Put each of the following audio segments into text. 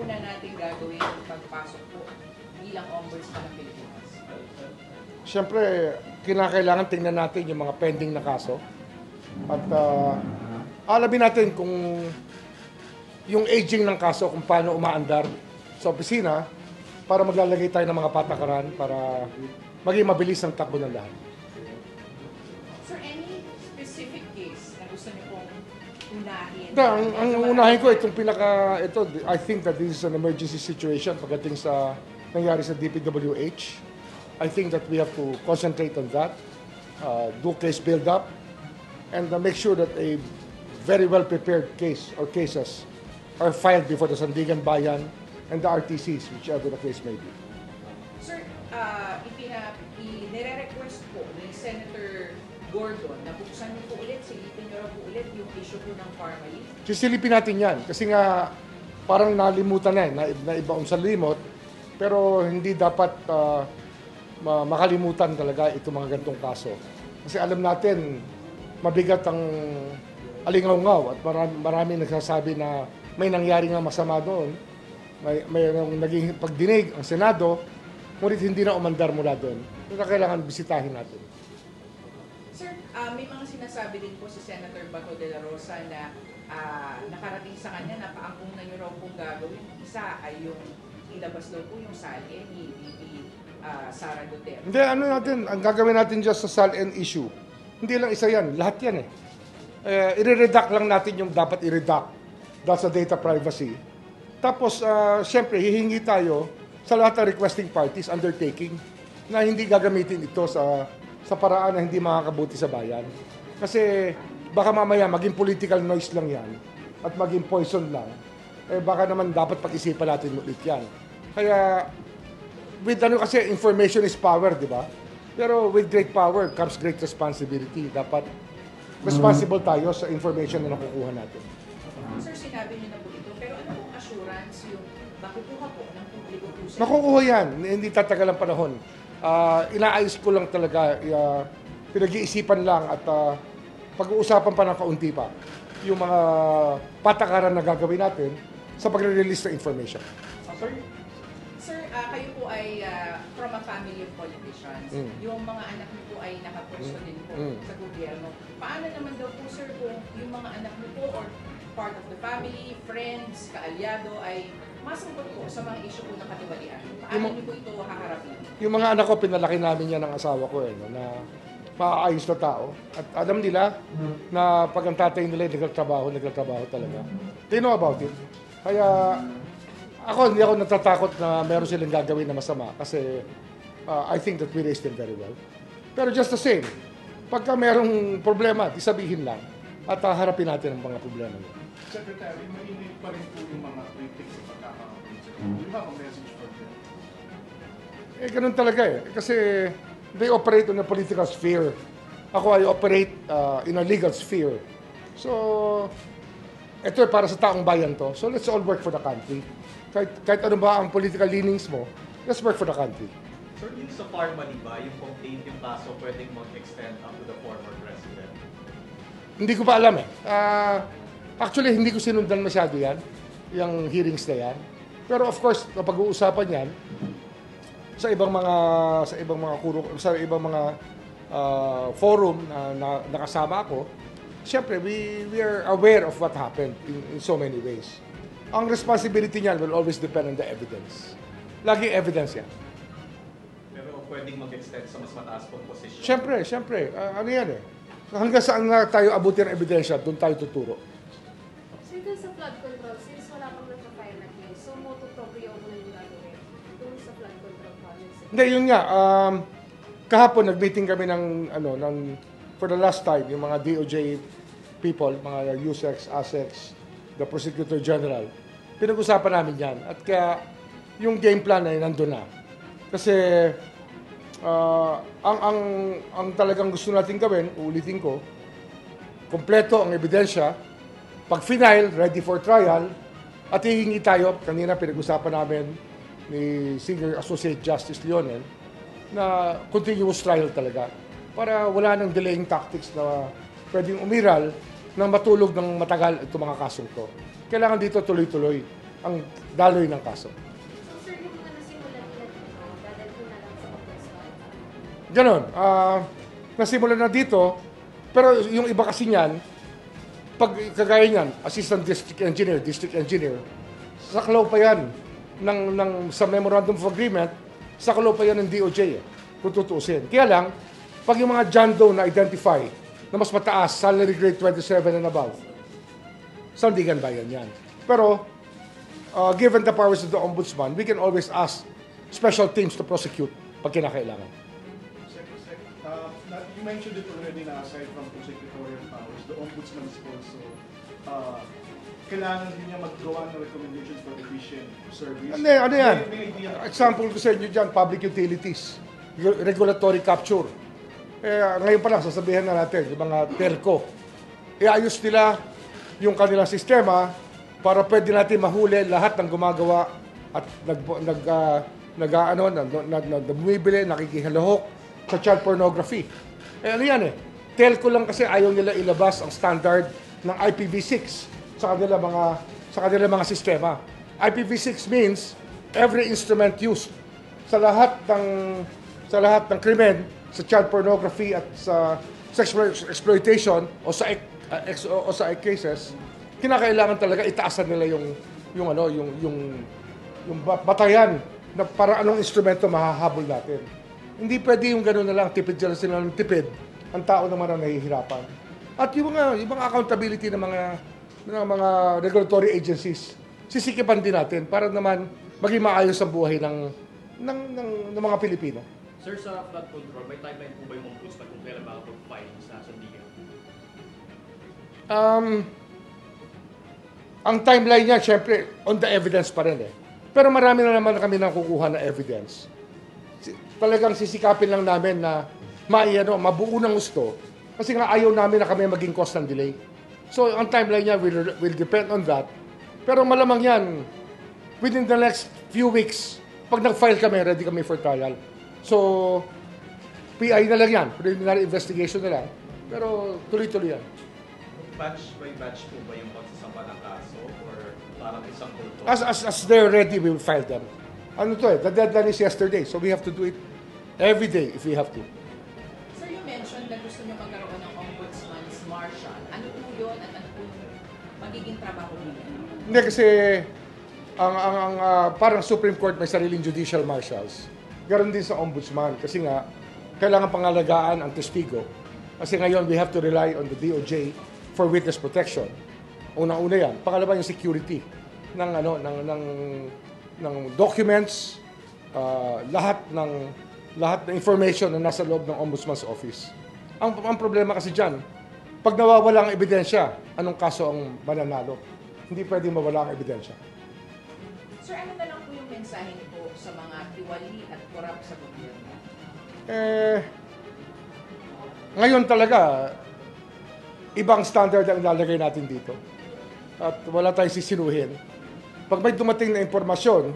una natin gagawin pagpasok po bilang ombudsman ng Pilipinas? Siyempre, kinakailangan tingnan natin yung mga pending na kaso. At alamin natin kung yung aging ng kaso, kung paano umaandar sa opisina para maglalagay tayo ng mga patakaran para maging mabilis ang takbo ng lahat. Sir, any specific case na gusto niyo pong unahin? Ang unahin ko, I think that this is an emergency situation pagdating sa nangyari sa DPWH. I think that we have to concentrate on that, do case build-up, and make sure that a very well-prepared case or cases are filed before the Sandigan Bayan and the RTCs, whichever the case may be. Sir, nire-request po ni Senator Gordon na buksan niyo po ulit, silipin niyo po ulit yung issue po ng Parmalee. Sisilipin natin yan kasi nga parang nalimutan na naibaon sa limot, pero hindi dapat makalimutan talaga itong mga ganitong kaso. Kasi alam natin, mabigat ang alingaw-ngaw at marami nagsasabi na may nangyari nga masama doon. May naging pagdinig ang Senado, ngunit hindi na umandar mula doon. Kaya kailangan bisitahin natin. Sir, may mga sinasabi din po si Senator Bato de la Rosa na nakarating sa kanya na paangkong na niyo raw pong gagawin. Isa ay yung ilabas daw po yung salin ni VP Sara Duterte. Hindi, ang gagawin natin dyan sa SALN issue, hindi lang isa yan, lahat yan i-redact lang natin yung dapat i-redact dahil sa data privacy. Tapos, siyempre, hihingi tayo sa lahat ng requesting parties, undertaking, na hindi gagamitin ito sa paraan na hindi makakabuti sa bayan. Kasi baka mamaya maging political noise lang yan at maging poison lang. Baka naman dapat pag-isipan natin ulit yan. Kaya, kasi information is power, di ba? Pero with great power comes great responsibility. Dapat responsible tayo sa information na nakukuha natin. Sir, sinabi niyo na po ito, pero ano pong assurance yung makukuha po ng publiko po sa Makukuha yan, hindi tatagal ang panahon. Inaayos ko lang talaga, pinag-iisipan lang at pag-uusapan pa ng kaunti pa yung mga patakaran na gagawin natin sa pagre-release ng information. Sir, kayo po ay from a family of politicians. Yung mga anak niyo po ay nakapwesto din po sa gobyerno. Paano naman daw po, sir, kung yung mga anak niyo po or part of the family, friends, kaalyado ay masangkot po sa mga issue po ng katiwalian? Paano niyo po ito haharapin? Yung mga anak ko, pinalaki namin yan ng asawa ko na maayos na tao. At alam nila na pag ang tatay nila nagtatrabaho talaga. They know about it. Kaya hindi ako natatakot na meron silang gagawin na masama kasi I think that we raised them very well. Pero just the same, pagka merong problema, isabihin lang at harapin natin ang mga problema niya. Secretary, mainit pa rin po yung mga critics sa pagkakaroon. Do you have a message for them? Ganun talaga Kasi they operate in a political sphere. Ako ay operate in a legal sphere. So, ito para sa taong bayan to. So let's all work for the country. Kahit ano ba ang political leanings mo, let's work for the country. Sir, yung sa Parmalee ba, yung complaint yung kaso pwedeng mag-extend up to the former president? Hindi ko pa alam Actually, hindi ko sinundan masyado yan, yung hearings na yan. Pero of course, napag-uusapan yan sa ibang mga forum na nakasama ako. Siyempre, we are aware of what happened in so many ways. Ang responsibility niyan will always depend on the evidence. Laging evidence yan. Pero pwedeng mag-extend sa mas mataas pong posisyon? Siyempre. Ano yan Hanggang saan na tayo abutin ng ebidensya, doon tayo tuturo. So, dun sa flood control, since wala pang nagpa-file na case, so motu proprio mo na yung gagawin dun sa flood control policy? Hindi, yun nga. Kahapon, nag-meeting kami for the last time, yung mga DOJ people, mga USEX, ASEX, the Prosecutor General. Pinag-usapan namin yan. At kaya, yung game plan ay nandun na. Kasi, ang talagang gusto natin gawin, ulitin ko, kompleto ang ebidensya, pag final, ready for trial, at hihingi tayo, kanina pinag-usapan namin ni Senior Associate Justice Lionel, na continuous trial talaga, para wala nang delaying tactics na pwedeng umiral nang matulog ng matagal itong mga kasong to. Kailangan dito tuloy-tuloy. Ang daloy ng kaso. So sir, yung mga nasimulan nila dito, dadalhin na lang sa ombudsman? Ganon. Nasimulan na dito, pero yung iba kasi niyan, pag kagaya niyan, assistant district engineer, saklaw pa yan sa memorandum of agreement, saklaw pa yan ng DOJ kung tutuusin. Kaya lang, pag yung mga John Doe na identify na mas mataas, salary grade 27 and above, sandigan bayan yan. Pero, given the powers of the ombudsman, we can always ask special teams to prosecute pag kinakailangan. You mentioned it already na aside from prosecutorial powers, the ombudsman is also kailangan din niya maggawa ng recommendations for efficient service. Ano yan? May idea. Example ko sa inyo dyan, public utilities, regulatory capture. Ngayon pa lang, sasabihin na natin, yung mga telco, iayos nila yung kanilang sistema para pwede natin mahuli lahat ng gumagawa at bumibili, nakikihalahok sa child pornography. Ano yan telco lang kasi ayaw nila ilabas ang standard ng IPv6 sa kanilang mga sistema. IPv6 means every instrument used sa lahat ng krimen, sa child pornography at sa sexual exploitation o sa cases, kinakailangan talaga itaasan nila yung batayan na para anong instrumento mahahabol natin. Hindi pwede yung gano'n na lang, tipid sila ng tipid, ang tao naman ang nahihirapan. At yung mga accountability ng mga regulatory agencies, sisikipan din natin para naman maging maayos ang buhay ng mga Pilipino. Sir, sa flood control, may timeline po ba yung ombudsman kung kailan makapag-file sa sandigan? Ang timeline niya, syempre, on the evidence pa rin Pero marami na naman kami nakukuha na evidence. Talagang sisikapin lang namin na mabuo ng gusto. Kasi nga ayaw namin na kami maging cause ng delay. So, ang timeline niya will depend on that. Pero malamang yan, within the next few weeks, pag nag-file kami, ready kami for trial. So, PI na lang yan, preliminary investigation na lang. Pero tuloy-tuloy yan. Batch by batch po ba yung pagsasampa ng kaso or parang isang kulto? As they're ready, we will file them. The deadline is yesterday, so we have to do it every day if we have to. Sir, you mentioned na gusto niyo magkaroon ng ombudsman's marshal. Ano po yun at ano po yung magiging trabaho niyo? Hindi kasi parang Supreme Court may sariling judicial marshals. Ganon din sa ombudsman kasi nga kailangan pangalagaan ang testigo. Kasi ngayon we have to rely on the DOJ for witness protection. Una-una yan. Pangalawa yung security ng documents, lahat ng information na nasa loob ng Ombudsman's Office. Ang problema kasi dyan, pag nawawala ang ebidensya, anong kaso ang mananalo? Hindi pwedeng mawala ang ebidensya. Sir, ano na lang po yung mensahe niyo po sa mga tiwali at korap sa gobyerno? Ngayon talaga, ibang standard ang ilalagay natin dito. At wala tayong sisinuhin. Pag may dumating na impormasyon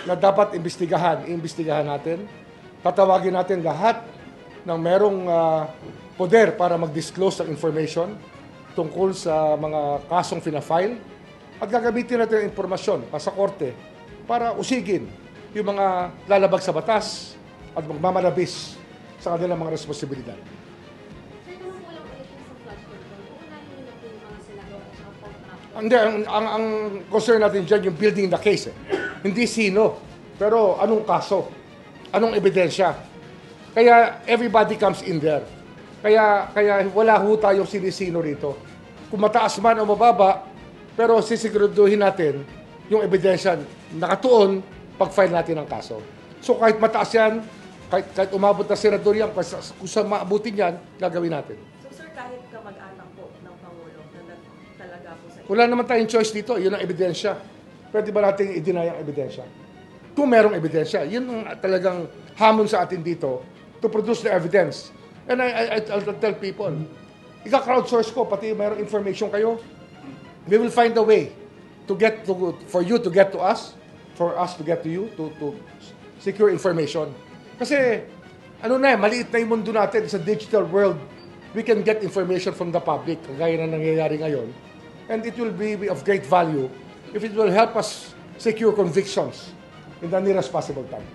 na dapat iimbestigahan natin, tatawagin natin lahat ng merong poder para mag-disclose ng information tungkol sa mga kasong fina-file at gagamitin natin ang impormasyon sa korte para usigin yung mga lalabag sa batas at magmamalabis sa kanilang mga responsibilidad. Sir, kung kulang ulit yung sa flood control, uunahin niyo na po yung mga sinagawa at saka contractor. Hindi, ang concern natin dyan yung building the case. Hindi sino, pero anong kaso, anong ebidensya. Kaya everybody comes in there. Kaya wala ho tayong sinisino rito. Kung mataas man o mababa, pero sisiguraduhin natin yung ebidensya nakatuon pag-file natin ang kaso. So kahit mataas yan, kahit umabot na senador yan, kung saan maabutin yan, gagawin natin. So sir, kahit kamag-anak po ng Pangulo na talaga po sa Wala naman tayong choice dito, yun ang ebidensya. Pwede ba natin i-deny ang ebidensya? Kung merong ebidensya, yun ang talagang hamon sa atin dito to produce the evidence. And I'll tell people, ika-crowdsource ko, pati mayroong information kayo, we will find a way for you to get to us, for us to get to you, to secure information. Kasi, maliit na yung mundo natin sa digital world. We can get information from the public, kagaya na nangyayari ngayon. And it will be of great value if it will help us secure convictions in the nearest possible time.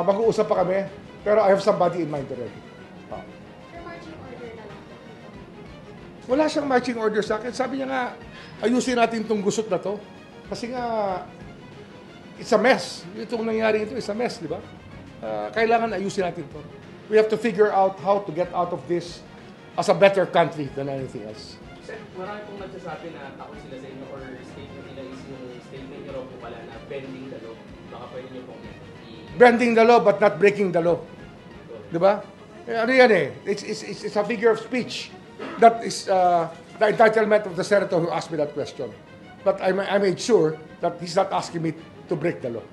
Mag-uusap pa kami, pero I have somebody in mind already. Marching order na lang po. Wala siyang marching order sa akin. Sabi niya nga, ayusin natin itong gusot na to. Kasi nga, it's a mess. Itong nangyari ito, it's a mess, di ba? Kailangan ayusin natin to. We have to figure out how to get out of this as a better country than anything else. Sir, marami pong nagsasabi na takot sila sa inyo or statement nila is yung statement nyo raw po pala na bending the law. Baka pwede nyo pong Bending the law but not breaking the law. Di ba? Ano yan eh? It's a figure of speech. That is the entitlement of the senator who asked me that question. But I made sure that he's not asking me to break the law.